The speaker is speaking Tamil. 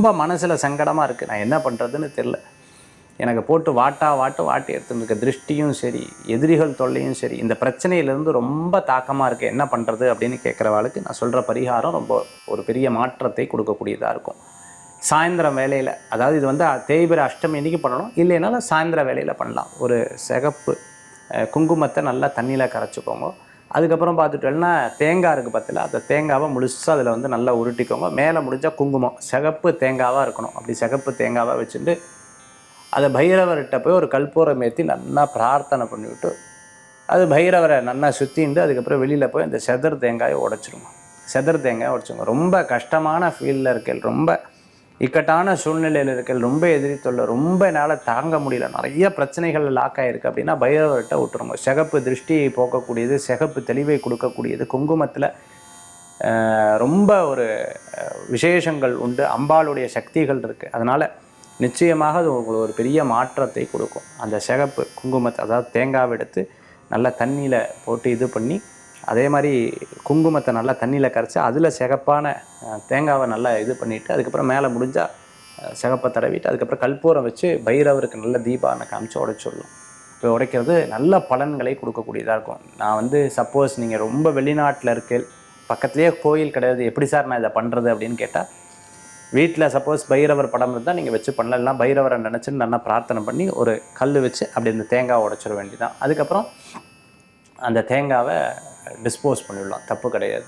ரொம்ப மனசில் சங்கடமாக இருக்குது, நான் என்ன பண்ணுறதுன்னு தெரில, எனக்கு போட்டு வாட்டி எடுத்துன்னு இருக்க திருஷ்டியும் சரி, எதிரிகள் தொல்லையும் சரி, இந்த பிரச்சனையிலேருந்து ரொம்ப தாக்கமாக இருக்குது, என்ன பண்ணுறது அப்படின்னு கேட்குறவாளுக்கு நான் சொல்கிற பரிகாரம் ரொம்ப ஒரு பெரிய மாற்றத்தை கொடுக்கக்கூடியதாக இருக்கும். சாயந்தரம் வேலையில், அதாவது இது வந்து தேய்பிறை அஷ்டமி அன்றைக்கி பண்ணணும், இல்லைனாலும் சாயந்தரம் வேலையில் பண்ணலாம். ஒரு சிகப்பு குங்குமத்தை நல்லா தண்ணியில் கரைச்சிக்கோங்க. அதுக்கப்புறம் பார்த்துட்டோம்னா தேங்காய் இருக்குது பார்த்தீங்களா, அந்த தேங்காவை முழுசாக அதில் வந்து நல்லா உருட்டிக்கோங்க. மேலே முடிஞ்சால் குங்குமம் சிகப்பு தேங்காவாக இருக்கணும். அப்படி சிகப்பு தேங்காவாக வச்சுட்டு அதை பைரவர்கிட்ட போய் ஒரு கற்பூரம் ஏற்றி நல்லா பிரார்த்தனை பண்ணிவிட்டு, அது பைரவரை நல்லா சுற்றிண்டு அதுக்கப்புறம் வெளியில் போய் அந்த செதர் தேங்காயை உடைச்சிடுங்க. செதர் தேங்காயை உடைச்சிடுங்க. ரொம்ப கஷ்டமான ஃபீல்டில் இருக்கேன், ரொம்ப இக்கட்டான சூழ்நிலையில் இருக்கேன், ரொம்ப எதிரி தொல்லை, ரொம்ப என்னால் தாங்க முடியல, நிறைய பிரச்சனைகள் லாக் ஆகிருக்கு அப்படின்னா பைரவர்கிட்ட விட்டுருங்க. சிகப்பு திருஷ்டியை போக்கக்கூடியது, சிகப்பு தெளிவை கொடுக்கக்கூடியது, குங்குமத்தில் ரொம்ப ஒரு விசேஷங்கள் உண்டு, அம்பாளுடைய சக்திகள் இருக்குது. அதனால் நிச்சயமாக அது உங்களுக்கு ஒரு பெரிய மாற்றத்தை கொடுக்கும். அந்த சிகப்பு குங்குமத்தை, அதாவது தேங்காவை எடுத்து நல்லா தண்ணியில் போட்டு இது பண்ணி, அதே மாதிரி குங்குமத்தை நல்லா தண்ணியில் கரைச்சி அதில் சிகப்பான தேங்காவை நல்லா இது பண்ணிவிட்டு, அதுக்கப்புறம் மேலே முடிஞ்சால் சிகப்பை தடவிட்டு அதுக்கப்புறம் கற்பூரம் வச்சு பைரவருக்கு நல்ல தீபாவனை காமிச்சு உடைச்சிடலாம். இப்போ உடைக்கிறது நல்ல பலன்களை கொடுக்கக்கூடியதாக இருக்கும். நான் வந்து சப்போஸ் நீங்கள் ரொம்ப வெளிநாட்டில் இருக்க, பக்கத்துலேயே கோயில் கிடையாது, எப்படி சார் நான் இதை பண்ணுறது அப்படின்னு கேட்டால், வீட்டில் சப்போஸ் பைரவர் படம் இருந்தால் நீங்கள் வச்சு பண்ணலாம். இல்லைனா பைரவரை நினச்சின்னு நல்லா பிரார்த்தனை பண்ணி ஒரு கல் வச்சு அப்படி இந்த தேங்காவை உடைச்சிட வேண்டியதான். அதுக்கப்புறம் அந்த தேங்காவை டிஸ்போஸ் பண்ணிடலாம், தப்பு கிடையாது.